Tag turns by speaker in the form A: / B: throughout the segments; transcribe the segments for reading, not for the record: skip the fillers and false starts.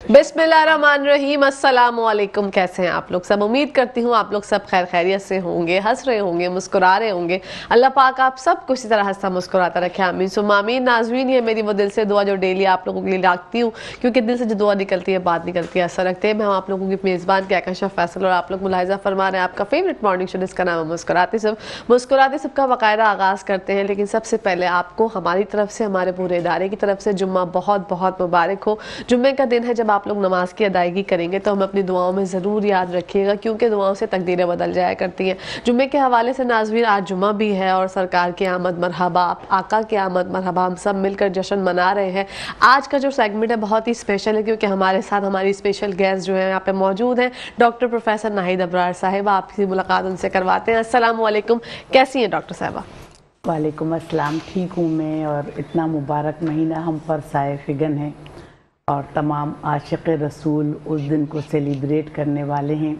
A: बिस्मिल्लाहिर्रहमानिर्रहीम। अस्सलाम वालेकुम। कैसे हैं आप लोग सब? उम्मीद करती हूँ आप लोग सब खैर खैरियत से होंगे, हंस रहे होंगे, मुस्कुरा रहे होंगे। अल्लाह पाक आप सब कुछ इसी तरह हंसता मुस्कुराता रखे, आमीन सुम्मा आमीन। नाज़रीन, ये मेरी वो दिल से दुआ जो डेली आप लोगों के लिए रखती हूँ, क्योंकि दिल से जो दुआ निकलती है बात निकलती है, असर रखते हैं। मैं हूँ आप लोगों की मेज़बान कहकशां फैसल, और आप लोग मुलाहिज़ा फरमा रहे हैं आपका फेवरेट मॉर्निंग शो जिसका नाम है मुस्कुराते सब। मुस्कुराते सब का बाकायदा आगाज़ करते हैं, लेकिन सबसे पहले आपको हमारी तरफ से, हमारे पूरे इदारे की तरफ से जुम्मा बहुत बहुत मुबारक हो। जुम्मे का दिन है, जब आप लोग नमाज की अदायगी करेंगे तो हमें अपनी दुआओं में ज़रूर याद रखिएगा, क्योंकि दुआओं से तकदीरें बदल जाया करती हैं। जुम्मे के हवाले से नाज़रीन, आज जुम्मा भी है और सरकार की आमद मरहबा, आका की आमद मरहबा, हम सब मिलकर जश्न मना रहे हैं। आज का जो सेगमेंट है बहुत ही स्पेशल है, क्योंकि हमारे साथ हमारी स्पेशल गेस्ट जो है यहाँ पे मौजूद हैं, डॉक्टर प्रोफेसर नाहिद अबरार साहिबा। आपकी मुलाकात उनसे करवाते हैं। अस्सलाम वालेकुम, कैसी हैं डॉक्टर साहिबा?
B: वालेकुम अस्सलाम, ठीक हूँ मैं, और इतना मुबारक महीना हम पर साए फिगन है और तमाम आशिक़ रसूल उस दिन को सेलिब्रेट करने वाले हैं।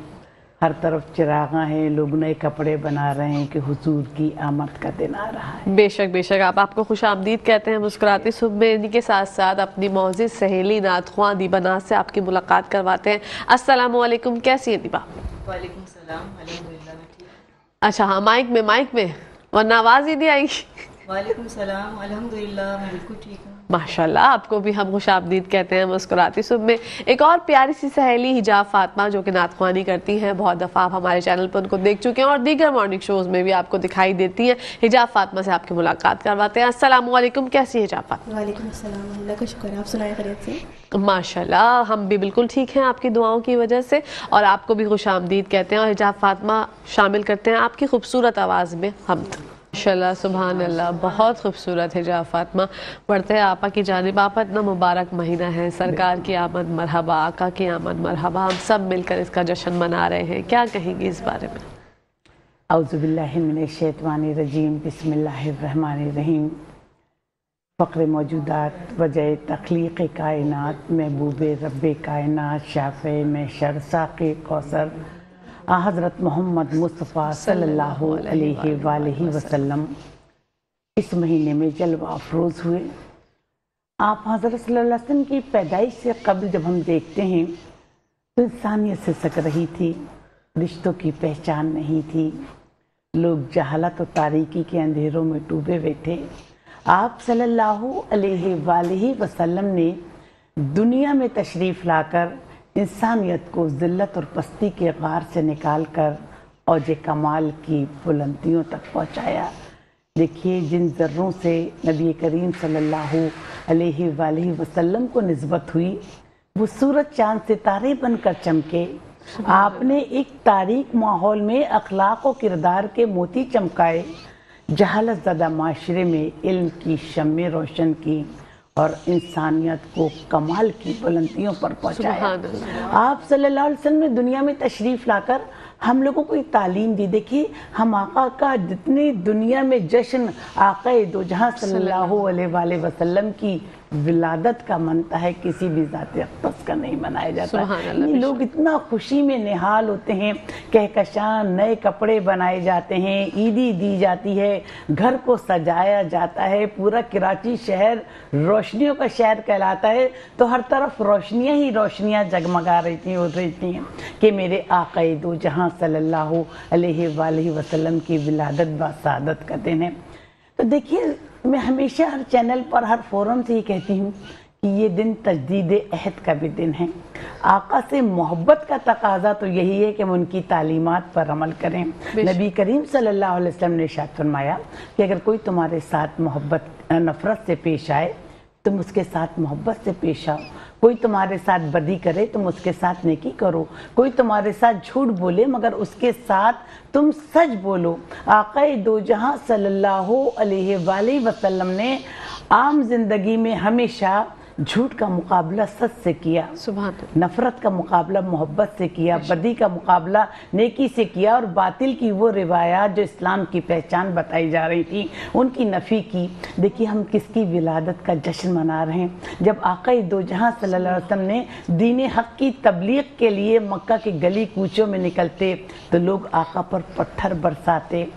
B: हर तरफ चिरागा हैं, लोग नए कपड़े बना रहे हैं कि हुजूर की आमद का दिन आ रहा है।
A: बेशक बेशक, आप आपको खुश आमदीद कहते हैं मुस्कुराती सुबह में। इन्हीं के साथ साथ अपनी मौजिद सहेली नातख्वां दीबा नाज से आपकी मुलाकात करवाते हैं। अस्सलाम वालेकुम, कैसी है दीबा?
C: वालेकुम सलाम, अल्हम्दुलिल्लाह मैं ठीक।
A: अच्छा हाँ, माइक में वरना आवाज़ ही नहीं आएगी।
C: वालेकुम सलाम, अल्हम्दुलिल्लाह मैं बिल्कुल ठीक हूँ।
A: माशाल्लाह, आपको भी हम खुश आमदीद कहते हैं मुस्कुराती सुबह में। एक और प्यारी सी सहेली हिजाब फातिमा, जो कि नातख्वानी करती हैं, बहुत दफ़ा आप हमारे चैनल पर उनको देख चुके हैं और दीगर मॉर्निंग शोज़ में भी आपको दिखाई देती हैं। हिजाब फातिमा से आपकी मुलाकात करवाते हैं। अस्सलाम वालेकुम, कैसी है हिजाब फातिमा?
D: वालेकुम अस्सलाम, अल्लाह का शुक्र है। आप सुनाए खैरियत से?
A: माशाल्लाह, हम भी बिल्कुल ठीक हैं आपकी दुआओं की वजह से, और आपको भी खुश आमदीद कहते हैं। और हिजाब फातिमा शामिल करते हैं आपकी खूबसूरत आवाज़ में हम्द। माशाल्लाह, सुभान अल्लाह, बहुत खूबसूरत है हिजाब फातिमा। बढ़ते हैं आपा की जानिब। आपा, इतना मुबारक महीना है, सरकार की आमद मरहबा, आका की आमद मरहबा, हम सब मिलकर इसका जश्न मना रहे हैं, क्या कहेंगी इस बारे में?
B: औज़ु बिल्लाहि मिनश शैतानिर रजीम, बिस्मिल्लाहिर रहमानिर रहीम। फ़क्र मौजूदात, वजह तख्लीक़ कायनात, महबूब रब्बे कायनात, शाफ़े महशर, साक़ी कौसर, हज़रत मोहम्मद मुस्तफ़ा सल्लल्लाहु अलैहि वसल्लम इस महीने में जलवा अफरोज़ हुए। आप हज़रत सल्लल्लाहु अलैहि वसल्लम की पैदाइश से कबल जब हम देखते हैं तो इंसानियत से सक रही थी, रिश्तों की पहचान नहीं थी, लोग जहालत और तारीकी के अंधेरों में डूबे हुए थे। आप सल्लल्लाहु अलैहि वसल्लम ने दुनिया में तशरीफ़ लाकर इंसानियत को ज़िल्लत और पस्ती के गार से निकाल कर औज कमाल की बुलंदियों तक पहुँचाया। देखिए, जिन ज़र्रों से नबी करीम सल्लल्लाहु अलैहि वसल्लम को निस्बत हुई, वो सूरज चाँद सितारे बनकर चमके। आपने एक तारीक माहौल में अखलाक और किरदार के मोती चमकाए, जहालत ज़दा माशरे में इल्म की शम्में रोशन की और इंसानियत को कमाल की बुलंदियों पर पहुंचाया। आप सल्लल्लाहु अलैहि वसल्लम ने दुनिया में तशरीफ़ लाकर हम लोगों को एक तालीम दी। देखिए, हम आका का जितनी दुनिया में जश्न आका दो जहां सल्लल्लाहु अलैहि वसल्लम की विलादत का मनता है, किसी भी ज़ात अक़दस का नहीं मनाया जाता। लोग इतना खुशी में निहाल होते हैं, कहकशां नए कपड़े बनाए जाते हैं, ईदी दी जाती है, घर को सजाया जाता है, पूरा कराची शहर रोशनियों का शहर कहलाता है। तो हर तरफ रोशनियाँ ही रोशनियाँ जगमगा रही थी, हो रही थी कि मेरे आका दो जहां सल्लल्लाहु अलैहि वसल्लम की विलादत व सादत का दिन है। तो देखिए, मैं हमेशा हर चैनल पर, हर फोरम से ही कहती हूँ कि ये दिन तजदीद अहद का भी दिन है। आका से मोहब्बत का तकाजा तो यही है कि हम उनकी तालीमात पर अमल करें। नबी करीम सल्लल्लाहु अलैहि वसल्लम ने इरशाद फरमाया कि अगर कोई तुम्हारे साथ नफ़रत से पेश आए, तुम उसके साथ मोहब्बत से पेश आओ। कोई तुम्हारे साथ बदी करे, तुम उसके साथ नेकी करो। कोई तुम्हारे साथ झूठ बोले, मगर उसके साथ तुम सच बोलो। आका दो जहां सल्लल्लाहु अलैहि वसल्लम ने आम जिंदगी में हमेशा झूठ का मुकाबला सच से किया, नफरत का मुकाबला मोहब्बत से किया, बदी का मुकाबला नेकी से किया, और बातिल की वो रिवायात जो इस्लाम की पहचान बताई जा रही थी उनकी नफ़ी की। देखिए, हम किसकी विलादत का जश्न मना रहे हैं? जब आका दो जहां सल्लल्लाहु अलैहि वसल्लम ने दीन हक़ की तबलीग के लिए मक्का के गली कूचों में निकलते तो लोग आका पर पत्थर बरसाते।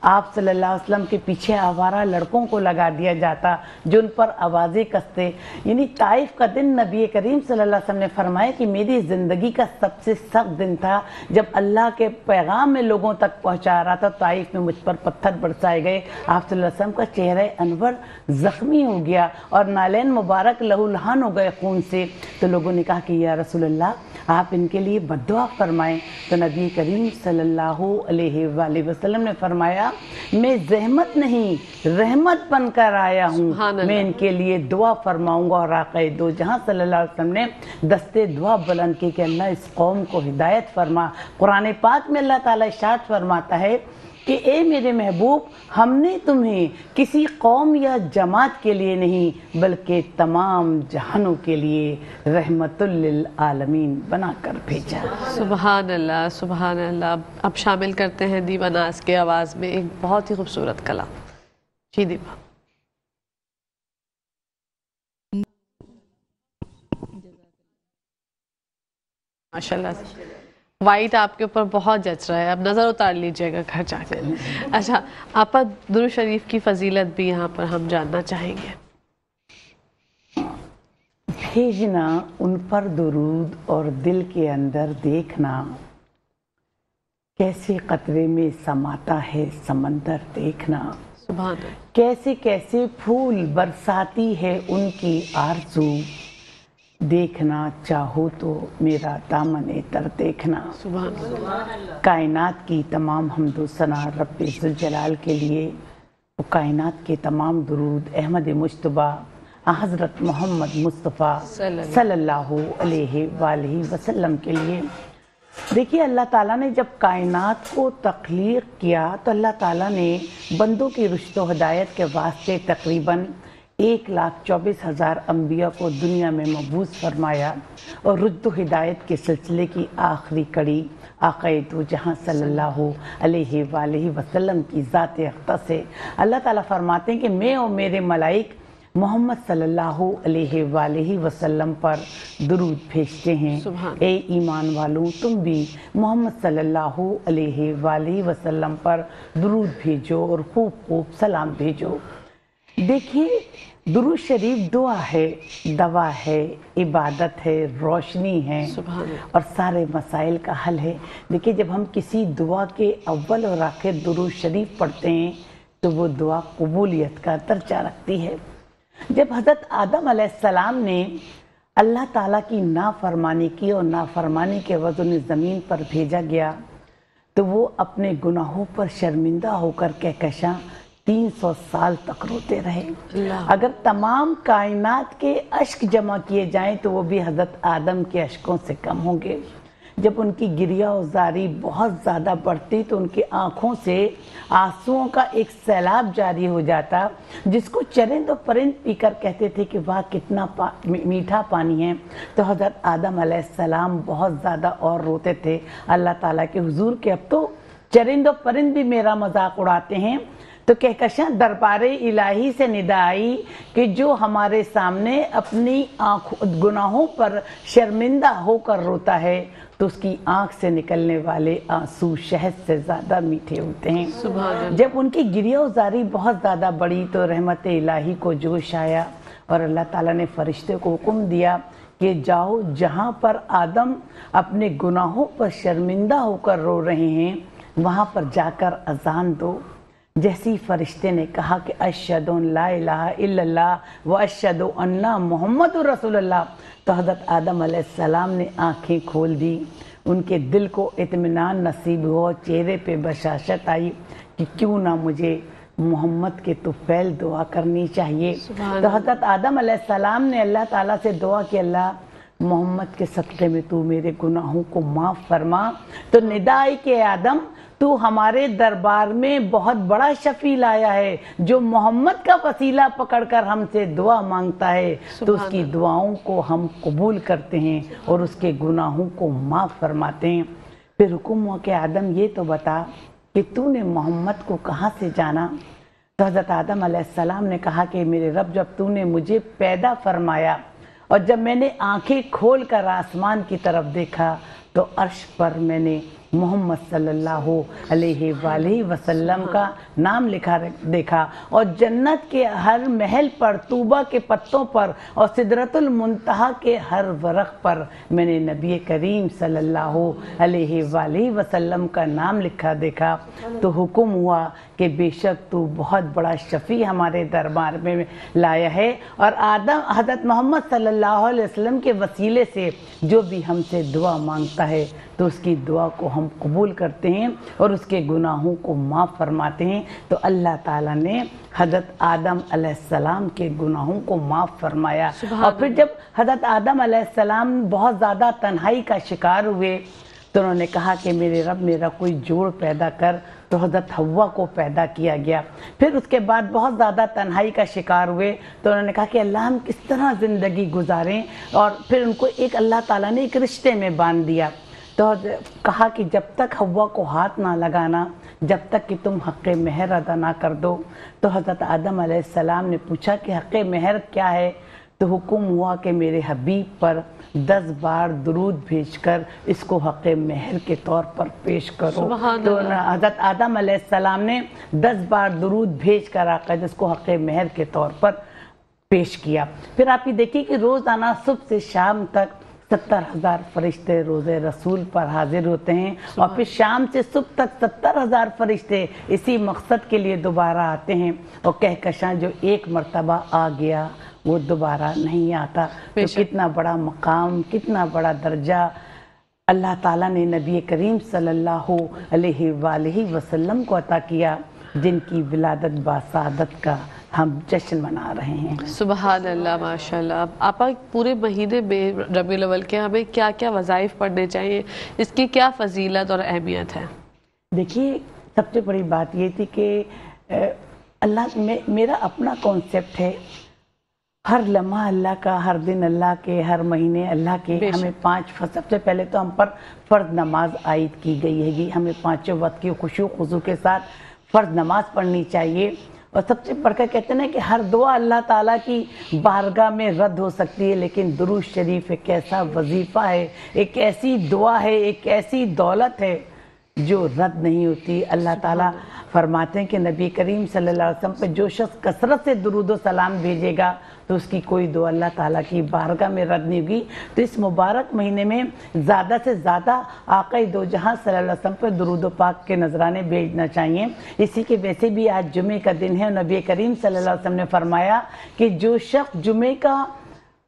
B: آپ صلی اللہ علیہ وسلم کے پیچھے آوارہ لڑکوں کو لگا دیا جاتا جو ان پر آوازیں کستے. یعنی طائف کا دن نبی کریم صلی اللہ علیہ وسلم نے فرمایا کہ میری زندگی کا سب سے سخت دن تھا جب اللہ کے پیغام میں لوگوں تک پہنچا رہا تھا. طائف میں مجھ پر پتھر برسائے گئے. آپ صلی اللہ علیہ وسلم کا چہرہ انور زخمی ہو گیا اور نالین مبارک لہو لہان ہو گئے خون سے. تو لوگوں نے کہا کہ یا رسول اللہ آپ ان کے لیے بد دعا فرمائیں. تو نبی کریم صلی اللہ علیہ وآلہ وسلم نے فرمایا میں زحمت نہیں رحمت بن کر آیا ہوں, میں ان کے لیے دعا فرماؤں گا. اور آقا دو جہاں صلی اللہ علیہ وسلم نے دستے دعا بلند کی کہ اللہ اس قوم کو ہدایت فرما. قرآن پاک میں اللہ تعالیٰ ارشاد فرماتا ہے کہ اے میرے محبوب ہم نے تمہیں کسی قوم یا جماعت کے لیے نہیں بلکہ تمام جہانوں کے لیے رحمت للعالمین بنا کر بھیجا.
A: سبحان اللہ سبحان اللہ. اب شامل کرتے ہیں دیوا ناز کے آواز میں ایک بہت ہی خوبصورت کلام. جی دیوا. ماشاءاللہ وائٹ آپ کے اوپر بہت جچ رہا ہے, اب نظر اتار لیجئے گا گھر جا کے. اچھا آپا درود شریف کی فضیلت بھی یہاں پر ہم جاننا چاہیں گے.
B: بھیجنا ان پر درود اور دل کے اندر دیکھنا کیسے قطرے میں سماتا ہے سمندر دیکھنا.
A: سبحان اللہ.
B: کیسے کیسے پھول برساتی ہے ان کی آرزو دیکھنا چاہو تو میرا دامن تر دیکھنا.
A: سبحان اللہ.
B: کائنات کی تمام حمد و ثنا رب ذوالجلال کے لیے, وہ کائنات کے تمام درود احمد مجتبیٰ حضرت محمد مصطفیٰ صلی اللہ علیہ وآلہ وسلم کے لیے. دیکھیے اللہ تعالیٰ نے جب کائنات کو تخلیق کیا تو اللہ تعالیٰ نے بندوں کی رشد و ہدایت کے واسطے تقریباً 1,24,000 انبیاء کو دنیا میں مبعوث فرمایا. اور رشد و ہدایت کے سلسلے کی آخری کڑی آقا دو جہاں صلی اللہ علیہ وآلہ وسلم کی ذات اقدس سے اللہ تعالیٰ فرماتے ہیں کہ میں اور میرے ملائک محمد صلی اللہ علیہ وآلہ وسلم پر درود بھیجتے ہیں. اے ایمان والوں تم بھی محمد صلی اللہ علیہ وآلہ وسلم پر درود بھیجو اور خوب خوب سلام بھیجو. دیکھیے درود شریف دعا ہے, دوا ہے, عبادت ہے, روشنی ہے اور سارے مسائل کا حل ہے. دیکھیے جب ہم کسی دعا کے اول اور آخر درود شریف پڑھتے ہیں تو وہ دعا قبولیت کا درجہ رکھتی ہے. جب حضرت آدم علیہ السلام نے اللہ تعالیٰ کی نافرمانی کی اور نافرمانی کے وزن زمین پر بھیجا گیا تو وہ اپنے گناہوں پر شرمندہ ہو کر کہکشاں 300 سال تک روتے رہے. اگر تمام کائنات کے اشک جمع کیے جائیں تو وہ بھی حضرت آدم کے اشکوں سے کم ہوں گے. جب ان کی گریہ و زاری بہت زیادہ بڑھتی تو ان کی آنکھوں سے آنسوؤں کا ایک سیلاب جاری ہو جاتا جس کو چرند و پرند پی کر کہتے تھے کہ واہ کتنا میٹھا پانی ہے. تو حضرت آدم علیہ السلام بہت زیادہ اور روتے تھے اللہ تعالیٰ کے حضور کہ اب تو چرند و پرند بھی میرا مذاق اڑاتے ہیں. تو کہکشاں دربار الہی سے ندا آئی کہ جو ہمارے سامنے اپنی گناہوں پر شرمندہ ہو کر روتا ہے تو اس کی آنکھ سے نکلنے والے آنسو شہد سے زیادہ میٹھے ہوتے ہیں. جب ان کی گریہ و زاری بہت زیادہ بڑی تو رحمت الہی کو جوش آیا اور اللہ تعالیٰ نے فرشتے کو حکم دیا کہ جاؤ جہاں پر آدم اپنے گناہوں پر شرمندہ ہو کر رو رہے ہیں وہاں پر جا کر اذان دو. جیسی فرشتے نے کہا کہ اشہد ان لا الہ الا اللہ و اشہد ان محمد رسول اللہ تو حضرت آدم علیہ السلام نے آنکھیں کھول دی. ان کے دل کو اطمینان نصیب ہوا, چہرے پہ بشاشت آئی کہ کیوں نہ مجھے محمد کے طفیل دعا کرنی چاہیے. تو حضرت آدم علیہ السلام نے اللہ تعالیٰ سے دعا کہ اللہ محمد کے صدقے میں تو میرے گناہوں کو معاف فرما. تو ندا آئی کہ آدم تو ہمارے دربار میں بہت بڑا شفیع لایا ہے جو محمد کا وسیلہ پکڑ کر ہم سے دعا مانگتا ہے تو اس کی دعاؤں کو ہم قبول کرتے ہیں اور اس کے گناہوں کو معاف فرماتے ہیں. پھر حکم ہوا کہ آدم یہ تو بتا کہ تو نے محمد کو کہاں سے جانا. تو حضرت آدم علیہ السلام نے کہا کہ میرے رب جب تو نے مجھے پیدا فرمایا اور جب میں نے آنکھیں کھول کر آسمان کی طرف دیکھا تو عرش پر میں نے मोहम्मद सल्लल्लाहु अलैहि वसल्लम का नाम लिखा देखा, और जन्नत के हर महल पर, तूबा के पत्तों पर और सिदरतुल मुंतहा के हर वरक़ पर मैंने नबी करीम सल्लल्लाहु अलैहि वसल्लम का नाम लिखा देखा। तो हुक्म हुआ कि बेशक तू बहुत बड़ा शफ़ी हमारे दरबार में लाया है, और हज़रत मोहम्मद सल्लल्लाहु अलैहि वसल्लम के वसीले से जो भी हमसे दुआ मांगता है तो उसकी दुआ को हम कबूल करते हैं और उसके गुनाहों को माफ़ फरमाते हैं। तो अल्लाह ताला ने हज़रत आदम अलैहिस्सलाम के गुनाहों को माफ़ फरमाया। और फिर जब हज़रत आदम अलैहिस्सलाम बहुत ज़्यादा तन्हाई का शिकार हुए तो उन्होंने कहा कि मेरे रब मेरा कोई जोड़ पैदा कर, तो हज़रत हव्वा को पैदा किया गया। फिर उसके बाद बहुत ज़्यादा तन्हाई का शिकार हुए तो उन्होंने कहा कि अल्लाह हम किस तरह ज़िंदगी गुजारें, और फिर उनको एक अल्लाह ताला ने एक रिश्ते में बांध दिया। तो कहा कि जब तक हव्वा को हाथ ना लगाना, जब तक कि तुम हक़ महर अदा ना कर दो। तो हज़रत आदम अलैहिस्सलाम ने पूछा कि हक़ महर क्या है? तो हुक्म हुआ कि मेरे हबीब पर 10 बार दुरूद भेजकर इसको हक़ महर के तौर पर पेश करो। तो हज़रत आदम अलैहिस्सलाम ने 10 बार दुरूद भेजकर आका इसको हक़ महर के तौर पर पेश किया। फिर आप ये देखिए कि रोज़ाना सुबह से शाम तक 70,000 फरिश्ते रोज़े रसूल पर हाजिर होते हैं, और फिर शाम से सुबह तक 70,000 फरिश्ते इसी मकसद के लिए दोबारा आते हैं। और कहकशां जो एक मर्तबा आ गया वो दोबारा नहीं आता। तो कितना बड़ा मकाम, कितना बड़ा दर्जा अल्लाह ताला ने नबी करीम सल्लल्लाहु अलैहि वसल्लम को अता किया, जिनकी विलादत बासादत का हम जश्न मना रहे हैं।
A: सुबहान अल्लाह, माशाल्लाह। आपा पूरे महीने में रबीउल अव्वल के हमें क्या क्या वज़ाइफ पढ़ने चाहिए, इसकी क्या फजीलत और अहमियत है?
B: देखिए, सबसे बड़ी बात ये थी कि अल्लाह मेरा अपना कॉन्सेप्ट है, हर लम्हा अल्लाह का, हर दिन अल्लाह के, हर महीने अल्लाह के। हमें 5 सबसे पहले तो हम पर फ़र्ज नमाज आयद की गई है, हमें 5 वक्त की खुशू खुजू के साथ फ़र्ज नमाज पढ़नी चाहिए। और सबसे बढ़कर कहते हैं कि हर दुआ अल्लाह ताला की बारगाह में रद्द हो सकती है, लेकिन दुरूद शरीफ एक ऐसा वजीफ़ा है, एक ऐसी दुआ है, एक ऐसी दौलत है जो रद्द नहीं होती। अल्लाह ताला फरमाते हैं कि नबी करीम सल्लल्लाहु अलैहि वसल्लम पे जो शख्स कसरत से दुरूद व सलाम भेजेगा तो उसकी कोई दुआ अल्लाह ताला की बारगाह में रद्द नहीं होगी। तो इस मुबारक महीने में ज़्यादा से ज़्यादा आक़ाए दो जहां सल्लल्लाहु अलैहि वसल्लम पर दुरूद पाक के नजराने भेजना चाहिए। इसी के वैसे भी आज जुमे का दिन है, नबी करीम सल्लल्लाहु अलैहि वसल्लम ने फरमाया कि जो शख्स जुमे का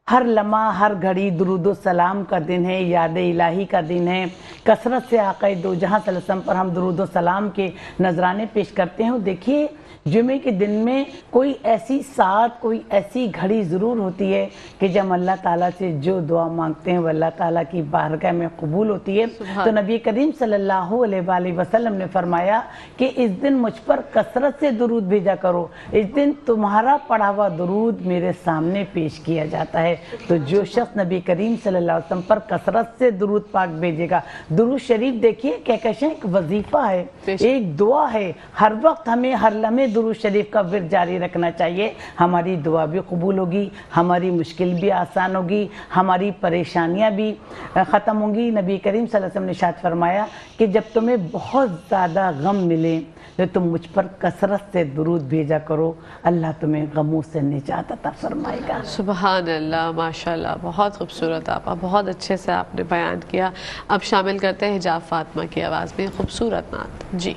B: हर लम्हा, हर घड़ी दुरूद सलाम का दिन है, याद इलाही का दिन है, कसरत से आक़ाए दो जहां सल्लल्लाहु अलैहि वसल्लम पर हम दुरूद सलाम के नजराने पेश करते हैं। देखिए, जुमे के दिन में कोई ऐसी साथ, कोई ऐसी घड़ी ज़रूर होती है कि जब अल्लाह ताला से जो दुआ मांगते हैं वो अल्लाह ताला की बारगाह में कबूल होती है। तो नबी करीम सल्लल्लाहु अलैहि वसल्लम ने फरमाया कि इस दिन मुझ पर कसरत से दुरूद भेजा करो, इस दिन तुम्हारा पढ़ा हुआ दुरूद मेरे सामने पेश किया जाता है। तो जो शख्स नबी करीम सल्लल्लाहु अलैहि वसल्लम पर कसरत से दुरूद पाक भेजेगा, दुरूद शरीफ देखिए क्या कहते हैं, एक वजीफ़ा है, एक दुआ है। हर वक्त हमें हर लम्हे दुरूद शरीफ का विर्द जारी रखना चाहिए। हमारी दुआ भी कबूल होगी, हमारी मुश्किल भी आसान होगी, हमारी परेशानियां भी ख़त्म होंगी। नबी करीम सल्लल्लाहु अलैहि वसल्लम ने इरशाद फरमाया कि जब तुम्हें बहुत ज़्यादा गम मिले तो तुम मुझ पर कसरत से दुरूद भेजा करो, अल्लाह तुम्हें गमों से निजात अता फरमाएगा।
A: सुबहान अल्लाह, माशाल्लाह, बहुत खूबसूरत आपा, बहुत अच्छे से आपने बयान किया। अब शामिल करते हैं हिजाब फातिमा की आवाज़ में खूबसूरत नात। जी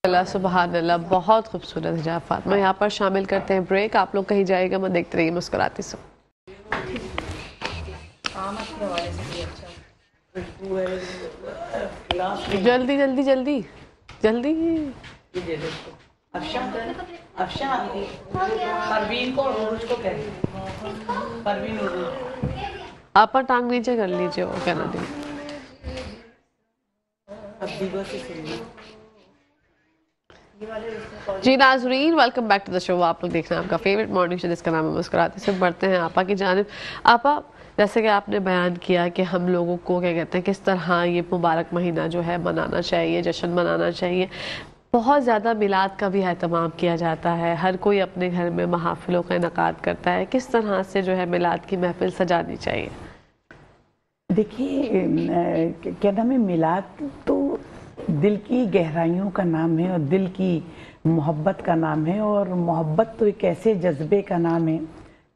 A: अल्लाह, सुबहान अल्लाह, बहुत खूबसूरत हिजाब फातिमा। यहाँ पर शामिल करते हैं ब्रेक। आप लोग कहीं जाएगा मैं देखते रहिए मुस्कुराती सो। जल्दी जल्दी जल्दी जल्दी। आप टांग नीचे कर लीजिए, वो कहना दी। जी नाज़रीन, welcome back to the show. आप लोग देख रहे हैं आपका फेवरेट मॉर्निंग शो जिसका नाम है मुस्कुराते से। बढ़ते हैं आपा की जानिब। आपा, जैसे कि आपने बयान किया कि हम लोगों को क्या कहते हैं, किस तरह ये मुबारक महीना जो है मनाना चाहिए, जश्न मनाना चाहिए। बहुत ज़्यादा मिलाद का भी एहतमाम किया जाता है, हर कोई अपने घर में महाफिलों का इनकाद करता है। किस तरह से जो है मिलाद की महफिल सजानी चाहिए?
B: देखिए क्या नाम है, मिलाद तो दिल की गहराइयों का नाम है और दिल की मोहब्बत का नाम है। और मोहब्बत तो एक ऐसे जज्बे का नाम है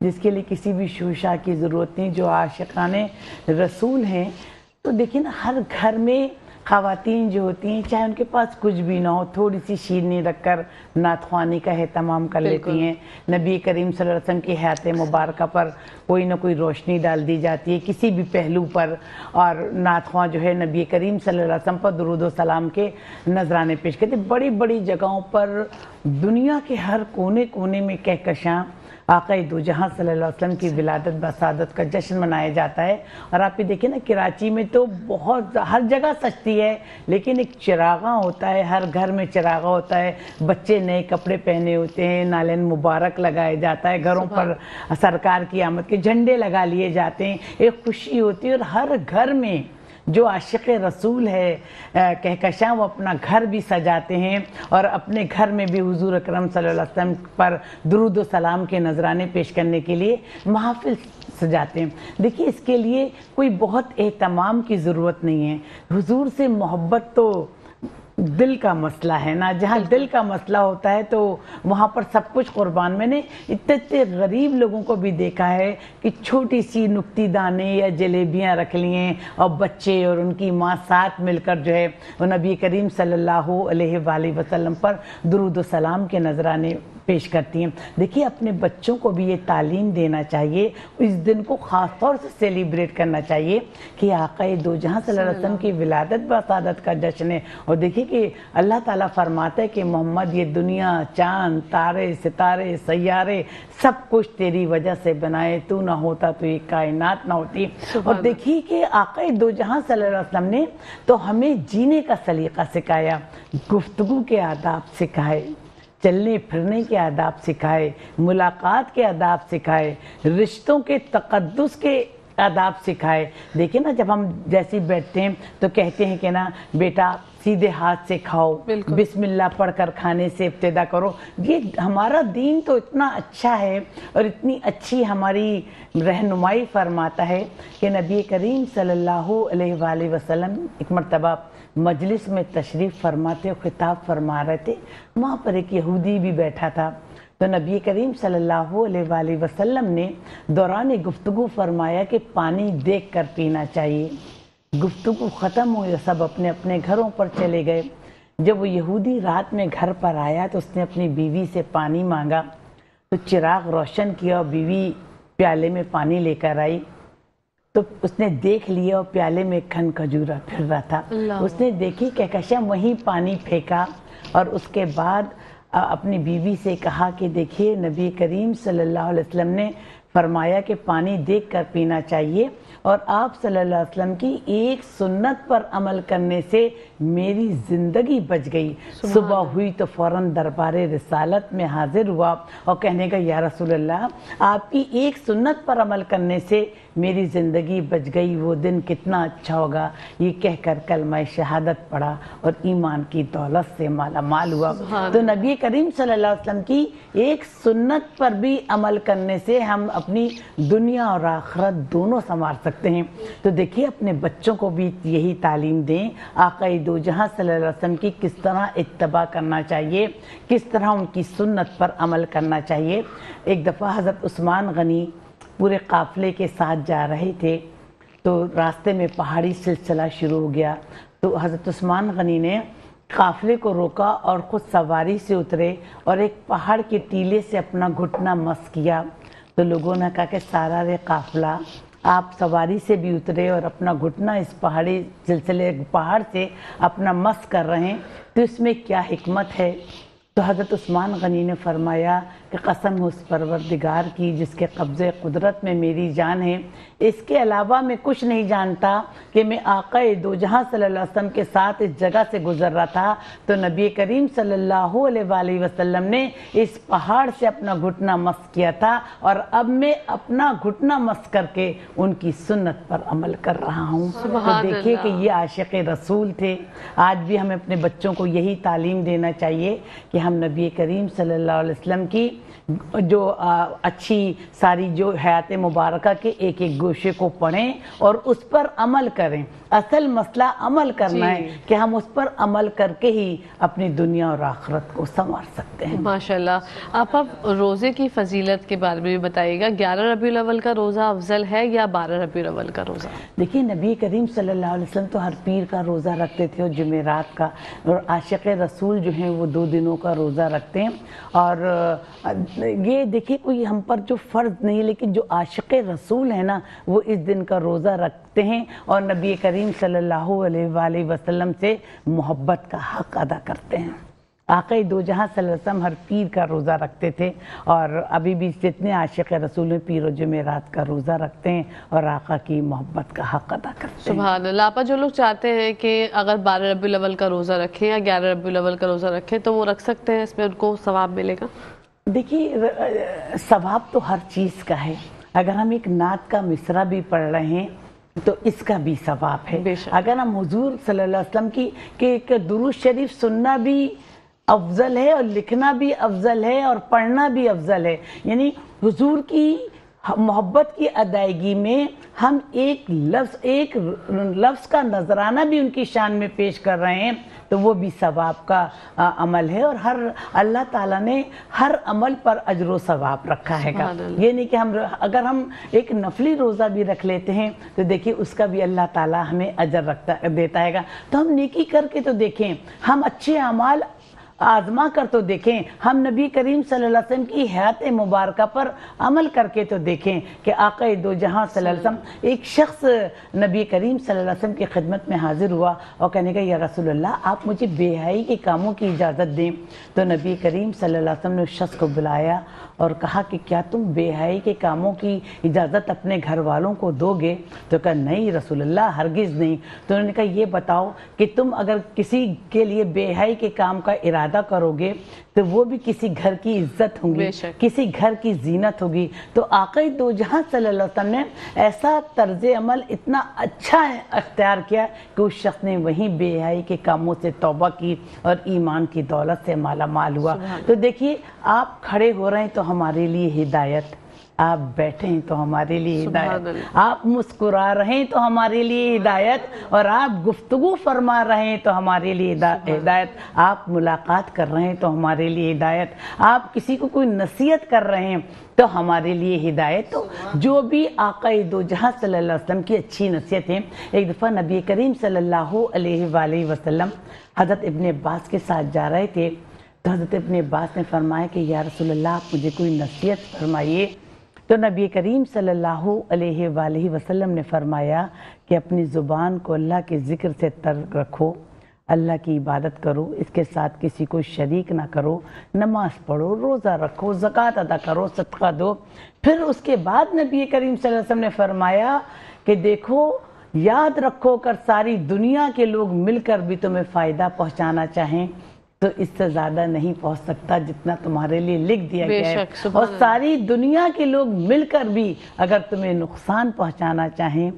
B: जिसके लिए किसी भी शोशा की ज़रूरत नहीं। जो आशिकाने रसूल हैं, तो देखिए ना, हर घर में ख़वातीन जो होती हैं, चाहे उनके पास कुछ भी ना हो, थोड़ी सी शीरनी रखकर नातख्वानी का एहतमाम कर लेती हैं। नबी करीम सल्लल्लाहु अलैहि वसल्लम की हयात मुबारक पर कोई ना कोई रोशनी डाल दी जाती है किसी भी पहलू पर, और नातख्वां जो है नबी करीम सल्लल्लाहु अलैहि वसल्लम पर दुरूद व सलाम के नजराने पेश करते। बड़ी बड़ी जगहों पर दुनिया के हर कोने कोने में कहकशां आक़ा दो जहां सल्लल्लाहु अलैहि वसल्लम की विलादत बसादत का जश्न मनाया जाता है। और आप ये देखिए ना, कराची में तो बहुत हर जगह सजती है, लेकिन एक चिरागा होता है, हर घर में चिरागा होता है। बच्चे नए कपड़े पहने होते हैं, नालन मुबारक लगाया जाता है, घरों पर सरकार की आमद के झंडे लगा लिए जाते हैं, एक खुशी होती है। और हर घर में जो आशिक़ रसूल है कहकशां, वो अपना घर भी सजाते हैं और अपने घर में भी हुजूर अकरम सल्लल्लाहु अलैहि वसल्लम पर दुरूद व सलाम के नजराने पेश करने के लिए महफिल सजाते हैं। देखिए, इसके लिए कोई बहुत एहतमाम की ज़रूरत नहीं है। हुजूर से मोहब्बत तो दिल का मसला है ना, जहाँ दिल का मसला होता है तो वहाँ पर सब कुछ कुर्बान। मैंने इतने गरीब लोगों को भी देखा है कि छोटी सी नुक्ती दाने या जलेबियाँ रख लिए और बच्चे और उनकी माँ साथ मिलकर जो है वो नबी करीम सल्लल्लाहु अलैहि वसल्लम पर दुरूद व सलाम के नजराने पेश करती हैं। देखिए, अपने बच्चों को भी ये तालीम देना चाहिए, इस दिन को ख़ास तौर से सेलिब्रेट करना चाहिए कि आक़ा दो जहां सल्लल्लाहु अलैहि वसल्लम की विलादत बसादत का जश्न है। और देखिए कि अल्लाह ताला फरमाता है कि मोहम्मद, ये दुनिया, चांद, तारे, सितारे, सैयारे सब कुछ तेरी वजह से बनाए, तू ना होता तो ये कायनात ना होती। और देखिए कि आक़ा दो जहां सल्लल्लाहु अलैहि वसल्लम ने तो हमें जीने का सलीका सिखाया, गुफ्तगू के आदाब सिखाए, चलने फिरने के आदाब सिखाए, मुलाकात के आदाब सिखाए, रिश्तों के तक़द्दुस के आदाब सिखाए। देखिए ना, जब हम जैसे बैठते हैं तो कहते हैं कि ना बेटा सीधे हाथ से खाओ, बिस्मिल्लाह पढ़कर खाने से इब्तिदा करो। ये हमारा दीन तो इतना अच्छा है और इतनी अच्छी हमारी रहनुमाई फरमाता है कि नबी करीम सल्लल्लाहु अलैहि वसल्लम एक मरतबा मजलिस में तशरीफ़ फरमाते और ख़िताब फरमा रहे थे। वहाँ पर एक यहूदी भी बैठा था, तो नबी करीम सल्लल्लाहु अलैहि वसल्लम ने दौरान गुफ्तगू फरमाया कि पानी देख कर पीना चाहिए। गुफ्तगू ख़त्म हुई, सब अपने अपने घरों पर चले गए। जब वो यहूदी रात में घर पर आया तो उसने अपनी बीवी से पानी मांगा, तो चिराग रोशन किया और बीवी प्याले में पानी लेकर आई। तो उसने देख लिया और प्याले में खन खजूरा फिर रहा था। उसने देखी कहकशां वहीं पानी फेंका और उसके बाद अपनी बीवी से कहा कि देखिए, नबी करीम सल्लल्लाहु अलैहि वसल्लम ने फरमाया कि पानी देख कर पीना चाहिए, और आप सल्लल्लाहु अलैहि वसल्लम की एक सुन्नत पर अमल करने से मेरी ज़िंदगी बच गई। सुबह हुई तो फ़ौरन दरबारे रिसालत में हाजिर हुआ और कहने का, या रसूल अल्लाह, आपकी एक सुन्नत पर अमल करने से मेरी ज़िंदगी बच गई, वो दिन कितना अच्छा होगा। ये कहकर कलमा शहादत पढ़ा और ईमान की दौलत से माला माल हुआ। तो नबी करीम सल्लल्लाहु अलैहि वसल्लम की एक सुन्नत पर भी अमल करने से हम अपनी दुनिया और आखिरत दोनों संवार सकते हैं। तो देखिए, अपने बच्चों को भी यही तालीम दें, आक़ा दो जहां सल्लल्लाहु अलैहि वसल्लम की किस तरह इत्तबा करना चाहिए, किस तरह उनकी सुन्नत पर अमल करना चाहिए। एक दफ़ा हज़रत उस्मान गनी पूरे काफ़िले के साथ जा रहे थे, तो रास्ते में पहाड़ी सिलसिला शुरू हो गया। तो हज़रत उस्मान गनी ने काफ़िले को रोका और ख़ुद सवारी से उतरे और एक पहाड़ के टीले से अपना घुटना मस किया। तो लोगों ने कहा कि सारा रे काफ़िला, आप सवारी से भी उतरे और अपना घुटना इस पहाड़ी सिलसिले पहाड़ से अपना मस कर रहे हैं, तो इसमें क्या हिकमत है। तो हज़रत उस्मान गनी ने फरमाया कि कसम उस परवरदिगार की जिसके कब्ज़े कुदरत में मेरी जान है, इसके अलावा मैं कुछ नहीं जानता कि मैं आक़ा दो जहां सल्लल्लाहु अलैहि वसल्लम के साथ इस जगह से गुज़र रहा था, तो नबी करीम सल्लल्लाहु अलैहि वसल्लम ने इस पहाड़ से अपना घुटना मस किया था और अब मैं अपना घुटना मस करके उनकी सुन्नत पर अमल कर रहा हूँ। तो देखिए कि ये आशिक़ रसूल थे। आज भी हमें अपने बच्चों को यही तालीम देना चाहिए कि हम नबी करीम सल्लल्लाहु अलैहि वसल्लम की जो अच्छी सारी जो हयात मुबारका के एक एक गोशे को पढ़ें और उस पर अमल करें। असल मसला अमल करना है कि हम उस पर अमल करके ही अपनी दुनिया और आखिरत को संवार सकते हैं।
A: माशाल्लाह। आप अब रोज़े की फजीलत के बारे में भी बताइएगा। 11 रबीउल अव्वल का रोज़ा अफजल है या 12 रबीउल अव्वल का रोज़ा?
B: देखिए, नबी करीम सल्लल्लाहु अलैहि वसल्लम तो हर पीर का रोज़ा रखते थे और जुमेरात का, और आशिक़ रसूल जो हैं वो 2 दिनों का रोज़ा रखते हैं। और ये देखिए, कोई हम पर जो फ़र्ज़ नहीं है, लेकिन जो आशिक़ रसूल है ना, वो इस दिन का रोज़ा रखते हैं और नबी करीम सल्लल्लाहु अलैहि वसल्लम से मोहब्बत का हक़ अदा करते हैं। आक़ा दो जहां सल्लल्लाहु अलैहि वसल्लम हर पीर का रोज़ा रखते थे और अभी भी जितने आशिक़ रसूल हैं पीर और जुमेरात का रोज़ा रखते हैं और आक़ा की मोहब्बत का हक़ अदा करते हैं।
A: सुभान अल्लाह। आपा, जो लोग चाहते हैं कि अगर 12 रबीउल अव्वल का रोज़ा रखें या 11 रबीउल अव्वल का रोज़ा रखें तो वो रख सकते हैं, इसमें उनको सवाब मिलेगा?
B: देखिए, सवाब तो हर चीज़ का है। अगर हम एक नात का मिसरा भी पढ़ रहे हैं तो इसका भी सवाब है। अगर हम हुजूर सल्लल्लाहु अलैहि वसल्लम की एक दुरूद शरीफ सुनना भी अफजल है और लिखना भी अफजल है और पढ़ना भी अफजल है। यानी हुजूर की मोहब्बत की अदायगी में हम एक लफ्ज़ का नजराना भी उनकी शान में पेश कर रहे हैं तो वो भी सवाब का अमल है। और हर अल्लाह ताला ने हर अमल पर अजर सवाब रखा है। ये नहीं कि अगर हम एक नफली रोज़ा भी रख लेते हैं तो देखिए उसका भी अल्लाह ताला हमें अजर देता है। तो हम नेकी करके तो देखें, हम अच्छे अमाल आजमा कर तो देखें, हम नबी करीम सल्लल्लाहु अलैहि वसल्लम की हयात मुबारका पर अमल करके तो देखें कि आक़ा दो जहां सल्लल्लाहु अलैहि वसल्लम, एक शख्स नबी करीम सल्लल्लाहु अलैहि वसल्लम की खिदमत में हाजिर हुआ और कहने का, या रसूल अल्लाह, आप मुझे बेहयाई के कामों की इजाज़त दें। तो नबी करीम सल्लल्लाहु अलैहि वसल्लम ने उस शख्स को बुलाया और कहा कि क्या तुम बेहयाई के कामों की इजाज़त अपने घर वालों को दोगे? तो कहा, नहीं रसूल अल्लाह, हरगिज़ नहीं। तो उन्होंने कहा, ये बताओ कि तुम अगर किसी के लिए बेहयाई के काम का इरादा करोगे तो वो भी किसी घर की इज्जत होगी, किसी घर की जीनत होगी। तो आक़ा दो जहां सल्लल्लाहु अलैहि वसल्लम ने ऐसा तर्ज अमल इतना अच्छा अख्तियार किया कि उस शख्स ने वहीं बेहयाई के कामों से तौबा की और ईमान की दौलत से माला माल हुआ। तो देखिए, आप खड़े हो रहे हैं तो हमारे लिए हिदायत, आप बैठे हैं तो हमारे लिए हिदायत, आप मुस्कुरा रहे हैं तो हमारे लिए हिदायत, और आप गुफ्तगू फरमा रहे हैं तो हमारे लिए हिदायत, आप मुलाकात कर रहे हैं तो हमारे लिए हिदायत, आप किसी को कोई नसीहत कर रहे हैं तो हमारे लिए हिदायत। तो जो भी आक़ा दो जहां सल्लल्लाहु अलैहि वसल्लम की अच्छी नसीहत है। एक दफ़ा नबी करीम सल्लल्लाहु अलैहि वसल्लम हज़रत इब्न अब्बास के साथ जा रहे थे तो हज़रत इब्न अब्बास ने फरमाया कि या रसूल अल्लाह, आप मुझे कोई नसीहत फरमाइए। तो नबी करीम सल्लल्लाहु अलैहि वसल्लम ने फरमाया कि अपनी ज़ुबान को अल्लाह के ज़िक्र से तर रखो, अल्लाह की इबादत करो, इसके साथ किसी को शरीक ना करो, नमाज पढ़ो, रोज़ा रखो, ज़कात अदा करो, सदका दो। फिर उसके बाद नबी करीम सल्लल्लाहु अलैहि वसल्लम ने फरमाया कि देखो, याद रखो, अगर सारी दुनिया के लोग मिलकर भी तुम्हें फ़ायदा पहुँचाना चाहें तो इससे ज़्यादा नहीं पहुंच सकता जितना तुम्हारे लिए लिख दिया गया है। और सारी दुनिया के लोग मिलकर भी अगर तुम्हें नुकसान पहुंचाना चाहें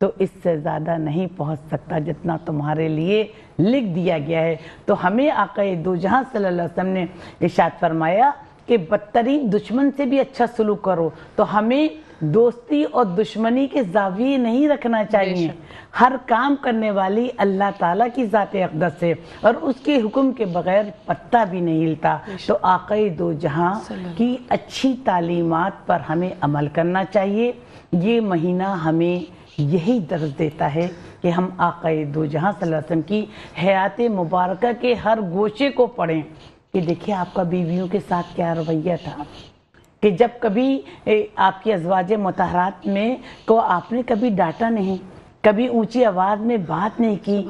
B: तो इससे ज़्यादा नहीं पहुंच सकता जितना तुम्हारे लिए लिख दिया गया है। तो हमें आक़ा दो जहां सल्लल्लाहु अलैहि वसल्लम ने इरशाद फरमाया कि बदतरीन दुश्मन से भी अच्छा सलूक करो। तो हमें दोस्ती और दुश्मनी के ज़ाविये नहीं रखना चाहिए। हर काम करने वाली अल्लाह ताला की ज़ात अक़दस है और उसके हुक्म के बगैर पत्ता भी नहीं हिलता। तो आक़ा दो जहां की अच्छी तालीमात पर हमें अमल करना चाहिए। ये महीना हमें यही दर्ज देता है कि हम आक़ा दो जहां सल्लल्लाहु अलैहि वसल्लम की हयात मुबारका के हर गोशे को पढ़ें कि देखिए आपका बीवियों के साथ क्या रवैया था, कि जब कभी आपकी अज़वाज मुतहरात में को आपने कभी डांटा नहीं, कभी ऊंची आवाज़ में बात नहीं की,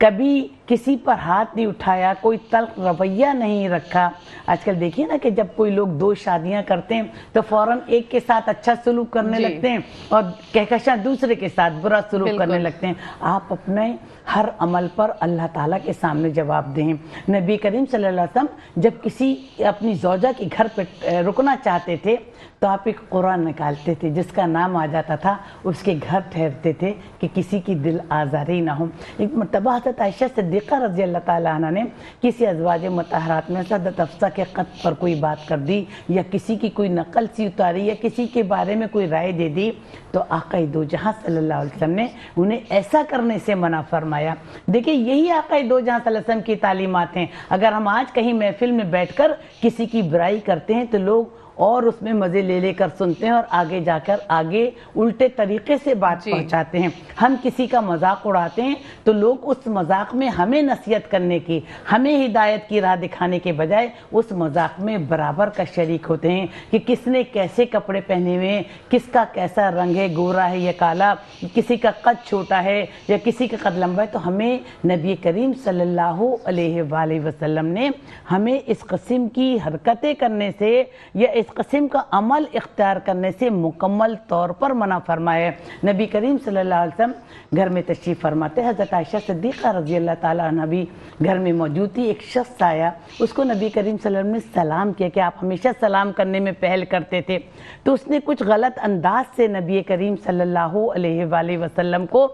B: कभी किसी पर हाथ नहीं उठाया, कोई तल्ख रवैया नहीं रखा। आजकल देखिए ना कि जब कोई लोग 2 शादियां करते हैं तो फौरन एक के साथ अच्छा सलूक करने लगते हैं और कहकशां दूसरे के साथ बुरा सलूक करने लगते हैं। आप अपने हर अमल पर अल्लाह ताला के सामने जवाब दें। नबी करीम सल्लल्लाहु अलैहि वसल्लम जब किसी अपनी ज़ौजा के घर पे रुकना चाहते थे तो टॉपिक कुरान निकालते थे, जिसका नाम आ जाता था उसके घर ठहरते थे कि किसी की दिल आज़ारी ना हो। एक मरतबा हज़रत आयशा सिद्दीक़ा रज़ी अल्लाह ताला अन्हा ने किसी अज़वाज मुतहरात में हज़रत हफ्सा के ख़त पर कोई बात कर दी या किसी की कोई नकल सी उतारी या किसी के बारे में कोई राय दे दी, तो आक़ाए दो जहां सल्लल्लाहु अलैहि वसल्लम ने उन्हें ऐसा करने से मना फरमाया। देखिए यही आक़ाए दो जहां सल्लल्लाहु अलैहि वसल्लम की तालीमात हैं। अगर हम आज कहीं महफिल में बैठकर किसी की बुराई करते हैं तो लोग और उसमें मज़े ले लेकर सुनते हैं और आगे जाकर आगे उल्टे तरीके से बात पहुंचाते हैं। हम किसी का मजाक उड़ाते हैं तो लोग उस मजाक में हमें नसीहत करने की, हमें हिदायत की राह दिखाने के बजाय उस मजाक में बराबर का शरीक होते हैं कि किसने कैसे कपड़े पहने हुए हैं, किसका कैसा रंग है, गोरा है या काला, किसी का कद छोटा है या किसी का कद लंबा है। तो हमें नबी करीम सल्लल्लाहु अलैहि वसल्लम ने हमें इस किस्म की हरकतें करने से या इस किस्म का अमल इख्तियार करने से मुकम्मल तौर पर मना फरमाया है। नबी करीम सल्लल्लाहु अलैहि वसल्लम घर में तशरीफ़ फरमाते, हज़रत आयशा सिद्दीक़ा रज़ी अल्लाह ताला अन्हा भी घर में मौजूद थी। एक शख्स आया, उसको नबी करीम सल्लल्लाहु अलैहि वसल्लम ने सलाम किया कि आप हमेशा सलाम करने में पहल करते थे, तो उसने कुछ गलत अंदाज से नबी करीम सल्लल्लाहु अलैहि वसल्लम को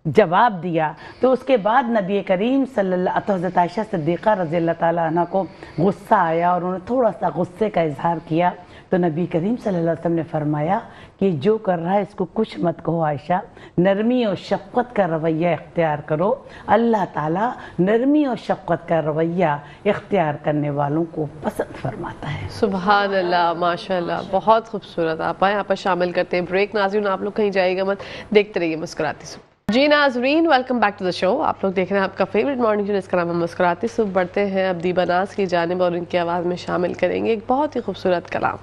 B: जवाब दिया। तो उसके बाद नबी करीम सल्लल्लाहु तो हज़रत आयशा सिद्दीक़ा रज़ी अल्लाह ताला अन्हा को गुस्सा आया और उन्होंने थोड़ा सा गुस्से का इजहार किया। तो नबी करीम सल्लल्लाहु अलैहि वसल्लम ने फरमाया कि जो कर रहा है इसको कुछ मत कहो आयशा, नरमी और शफ़क़त का रवैया इख्तियार करो। अल्लाह ताला नरमी और शफ़क़त का रवैया इख्तियार करने वालों को पसंद फरमाता है।
A: सुभान अल्लाह, माशाल्लाह, बहुत खूबसूरत। आप यहाँ पर शामिल करते हैं ब्रेक। नाज़रीन आप लोग कहीं जाइएगा मत, देखते रहिए मुस्कुराती सुबह। जी नाज़रीन, welcome back to the show. आप लोग देख रहे हैं आपका फेवरेट मॉर्निंग शो जिसका नाम है मुस्कुराती सुबह। बढ़ते हैं अब दीबा नाज़ की जानिब और उनकी आवाज़ में शामिल करेंगे एक बहुत ही खूबसूरत कलाम।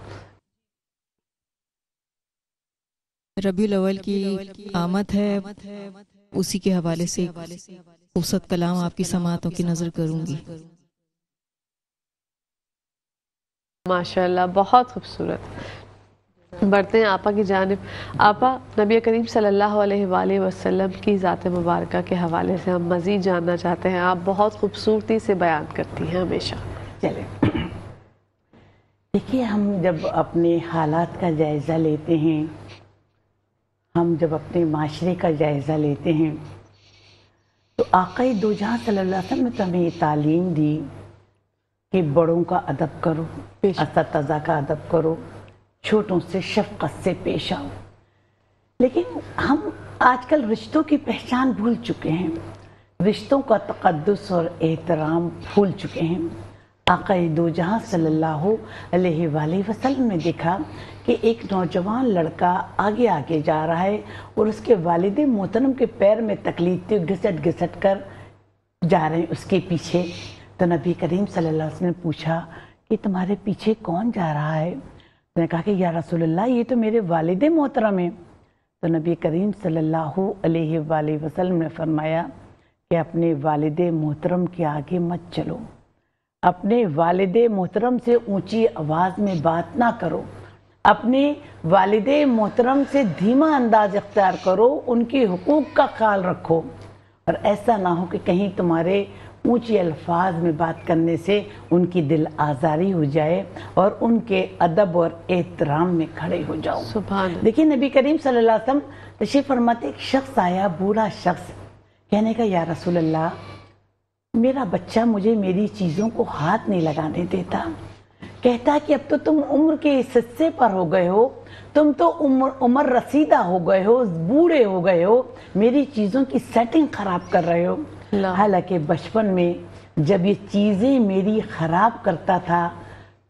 C: रबीउल अव्वल की आमद है, उसी के हवाले से खूबसूरत कलाम आपकी समातों की नज़र करूंगी।
A: माशाल्लाह, बहुत खूबसूरत। बढ़ते हैं आपा की जानिब। आपा, नबी करीम सल्लल्लाहु अलैहि वसल्लम की ज़ात मुबारका के हवाले से हम मज़ीद जानना चाहते हैं। आप बहुत खूबसूरती से बयान करती हैं हमेशा।
B: चले देखिए, हम जब अपने हालात का जायज़ा लेते हैं, हम जब अपने माशरे का जायज़ा लेते हैं, तो आक़ाए दो जहां सल्लल्लाहु अलैहि वसल्लम ने तो हमें ये तालीम दी कि बड़ों का अदब करो, असतज़ा का अदब करो, छोटों से शफ़क़त से पेश आओ। लेकिन हम आजकल रिश्तों की पहचान भूल चुके हैं, रिश्तों का तक़द्दुस और एहतराम भूल चुके हैं। आक़ाए दो जहां सल्लल्लाहु अलैहि वसल्लम ने देखा कि एक नौजवान लड़का आगे आगे जा रहा है और उसके वालिद मोहतरम के पैर में तकलीफ थी, घिसट घिसट कर जा रहे हैं उसके पीछे। तो नबी करीम सल्लल्लाहु अलैहि वसल्लम ने पूछा कि तुम्हारे पीछे कौन जा रहा है? उसने कहा कि या रसूलल्लाह, ये तो मेरे वालिद मोहतरम हैं। तो नबी करीम सल्लल्लाहु अलैहि वसल्लम ने फरमाया कि अपने वालिद मोहतरम के आगे मत चलो, अपने वालिद मोहतरम से ऊंची आवाज़ में बात ना करो, अपने वालिद मोहतरम से धीमा अंदाज इख्तियार करो, उनके हुकूक का ख्याल रखो और ऐसा ना हो कि कहीं तुम्हारे ऊंचे अल्फाज में बात करने से उनकी दिल आज़ारी हो जाए और उनके अदब और एहतराम में खड़े हो जाओ।
A: सुभान।
B: देखिए नबी करीम सल्लल्लाहु अलैहि वसल्लम तशरीफ़ फरमाते, एक शख्स आया, बूढ़ा शख्स, कहने का या रसूल अल्लाह, मेरा बच्चा मुझे मेरी चीज़ों को हाथ नहीं लगाने देता, कहता है कि अब तो तुम उम्र के इस हिस्से पर हो गए हो, तुम तो उम्र रसीदा हो गए हो, बूढ़े हो गए हो, मेरी चीज़ों की सेटिंग ख़राब कर रहे हो। हालांकि बचपन में जब ये चीज़ें मेरी ख़राब करता था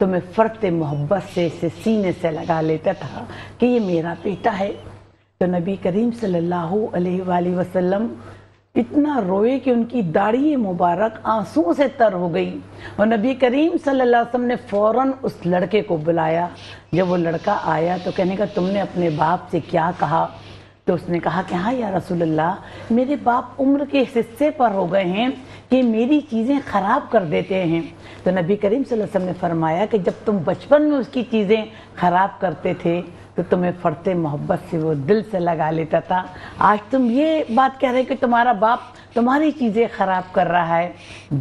B: तो मैं फ़र्त मोहब्बत से इसे सीने से लगा लेता था कि ये मेरा बेटा है। तो नबी करीम सल्लल्लाहु अलैहि वसल्लम इतना रोए कि उनकी दाढ़ी मुबारक आंसुओं से तर हो गई और नबी करीम सल्लल्लाहु अलैहि वसल्लम ने फ़ौरन उस लड़के को बुलाया। जब वो लड़का आया तो कहने का, तुमने अपने बाप से क्या कहा? तो उसने कहा कि हाँ या रसूल अल्लाह, मेरे बाप उम्र के हिस्से पर हो गए हैं कि मेरी चीज़ें ख़राब कर देते हैं। तो नबी करीम सल्लल्लाहु अलैहि वसल्लम ने फरमाया कि जब तुम बचपन में उसकी चीज़ें ख़राब करते थे तो तुम्हें फ़र्ते मोहब्बत से वो दिल से लगा लेता था। आज तुम ये बात कह रहे कि तुम्हारा बाप تمہاری چیزیں خراب کر رہا ہے،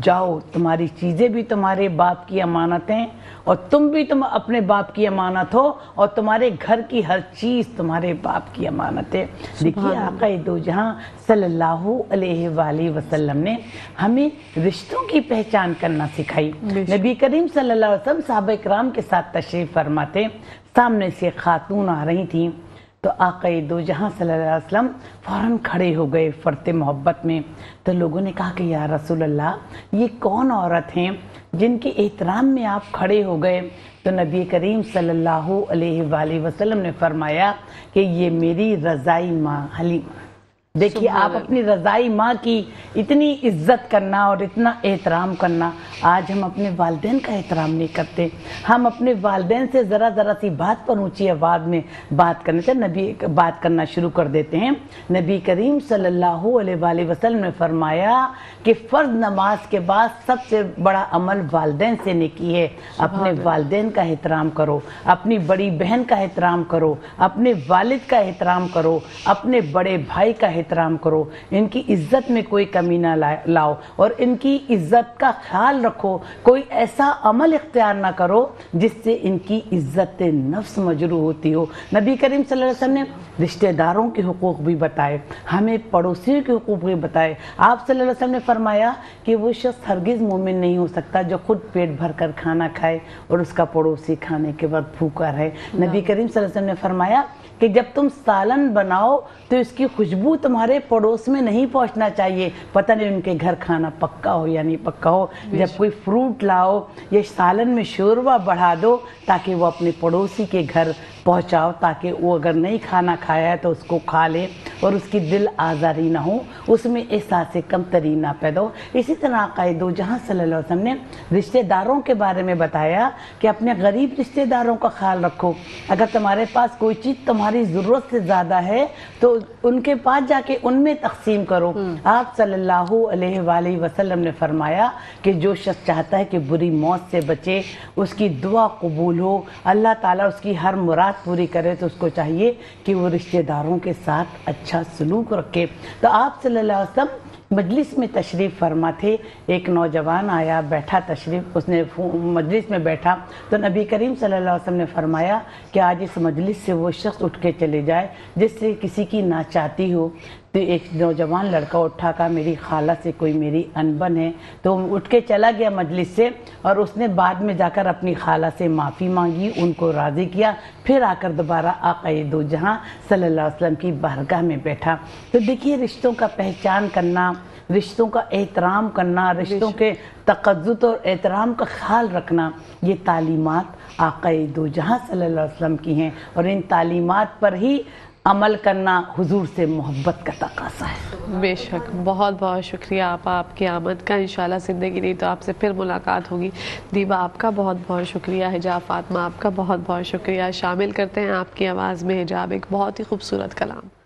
B: جاؤ، تمہاری چیزیں بھی تمہارے باپ کی امانت ہیں اور تم بھی اپنے باپ کی امانت ہو، اور تمہارے گھر کی ہر چیز تمہارے باپ کی امانت ہے۔ دیکھیے آقا دو جہاں صلی اللہ علیہ وآلہ وسلم نے ہمیں رشتوں کی پہچان کرنا سکھائی۔ نبی کریم صلی اللہ علیہ وسلم صحابہ کرام کے ساتھ تشریف فرما تھے، سامنے سے خاتون آ رہی تھیں تو آقا دو جہاں صلی اللہ علیہ وسلم فوراً کھڑے ہو گئے فرط محبت میں۔ تو لوگوں نے کہا کہ یا رسول اللہ یہ کون عورت ہیں جن کے احترام میں آپ کھڑے ہو گئے؟ تو نبی کریم صلی اللہ علیہ وآلہ وسلم نے فرمایا کہ یہ میری رضائی ماں حلیمہ۔ دیکھیے آپ اپنی رضائی ماں کی اتنی عزت کرنا اور اتنا احترام کرنا، آج ہم اپنے والدین کا احترام نہیں کرتے۔ ہم اپنے والدین سے ذرا سی بات پر اونچی آواز میں بات کرنا شروع کر دیتے ہیں۔ نبی کریم صلی اللہ علیہ وآلہ وسلم نے فرمایا کہ فرض نماز کے بعد سب سے بڑا عمل والدین سے نیکی ہے۔ اپنے والدین کا احترام کرو، اپنی بڑی بہن کا احترام کرو، اپنے والد کا احترام کرو، اپنے بڑے بھائی کا احترام کرو، ان کی عزت میں کوئی کمی نہ لاؤ اور ان کی عزت کا خیال رکھو۔ کوئی ایسا عمل اختیار نہ کرو جس سے ان کی عزت نفس مجروح ہوتی ہو۔ نبی کریم صلی اللہ علیہ وسلم نے رشتہ داروں کے حقوق بھی بتائے، ہمیں پڑوسیوں کے حقوق بھی بتائے۔ آپ صلی اللہ علیہ وسلم نے فرمایا کہ وہ شخص ہرگز مومن نہیں ہو سکتا جو خود پیٹ بھر کر کھانا کھائے اور اس کا پڑوسی کھانے کے وقت بھوکا رہے۔ نبی کریم صلی اللہ علیہ وسلم نے فرمایا کہ جب تم سالن بناؤ تو اس کی خوشبو تمہارے پڑوس میں نہیں پہنچنا چاہیے، پتہ نہیں ان کے گھر کھانا پکا ہو یا نہیں پکا ہو۔ جب کوئی فروٹ لاؤ یا سالن میں شوربہ بڑھا دو تاکہ وہ اپنے پڑوسی کے گھر پہنچاؤ، تاکہ وہ اگر نہیں کھانا کھایا ہے تو اس کو کھا لے اور اس کی دل آزاری نہ ہو، اس میں احساس کمتری نہ پیدا ہو۔ اسی طرح آقا دو جہاں صلی اللہ علیہ وسلم نے رشتہ داروں کے بارے میں بتایا کہ اپنے غریب رشتہ داروں کا خیال رکھو۔ اگر تمہارے پاس کوئی چیز تمہاری ضرورت سے زیادہ ہے تو ان کے پاس جا کے ان میں تقسیم کرو۔ آپ صلی اللہ علیہ وآلہ وسلم نے فرمایا کہ جو شخص چاہتا ہے کہ بری موت سے بچے، اس کی دعا قبول ہو، اللہ تعالیٰ اس کی ہر مراد پوری کرے، تو اس کو چاہیے کہ وہ رشتہ داروں کے ساتھ اچھا سلوک رکھے۔ تو آپ صلی اللہ علیہ وسلم مجلس میں تشریف فرما تھے، ایک نوجوان آیا، بیٹھا تشریف، اس نے مجلس میں بیٹھا تو نبی کریم صلی اللہ علیہ وسلم نے فرمایا کہ آج اس مجلس سے وہ شخص اٹھ کے چلے جائے جس سے کسی کی ناچاتی ہو۔ تو ایک نوجوان لڑکا اٹھا، کہا میری خالہ سے کوئی میری انبن ہے، تو اٹھ کے چلا گیا مجلس سے، اور اس نے بعد میں جا کر اپنی خالہ سے معافی مانگی، ان کو راضی کیا، پھر آ کر دوبارہ آقا دو جہاں صلی اللہ علیہ وسلم کی بارگاہ میں بیٹھا۔ تو دیکھیے رشتوں کا پہچان کرنا، رشتوں کا احترام کرنا، رشتوں کے تقدس اور احترام کا خیال رکھنا، یہ تعلیمات آقا دو جہاں صلی اللہ علیہ وسلم کی ہیں، اور ان تعلیمات پر ہی عمل کرنا حضور سے محبت کا تقاضا ہے۔
A: بے شک، بہت بہت شکریہ آپ کی آمد کا۔ انشاءاللہ زندگی نہیں تو آپ سے پھر ملاقات ہوگی۔ دیبا آپ کا بہت بہت شکریہ، حجاب فاطمہ آپ کا بہت بہت شکریہ۔ شامل کرتے ہیں آپ کی آواز میں حجاب، ایک بہت ہی خوبصورت کلام۔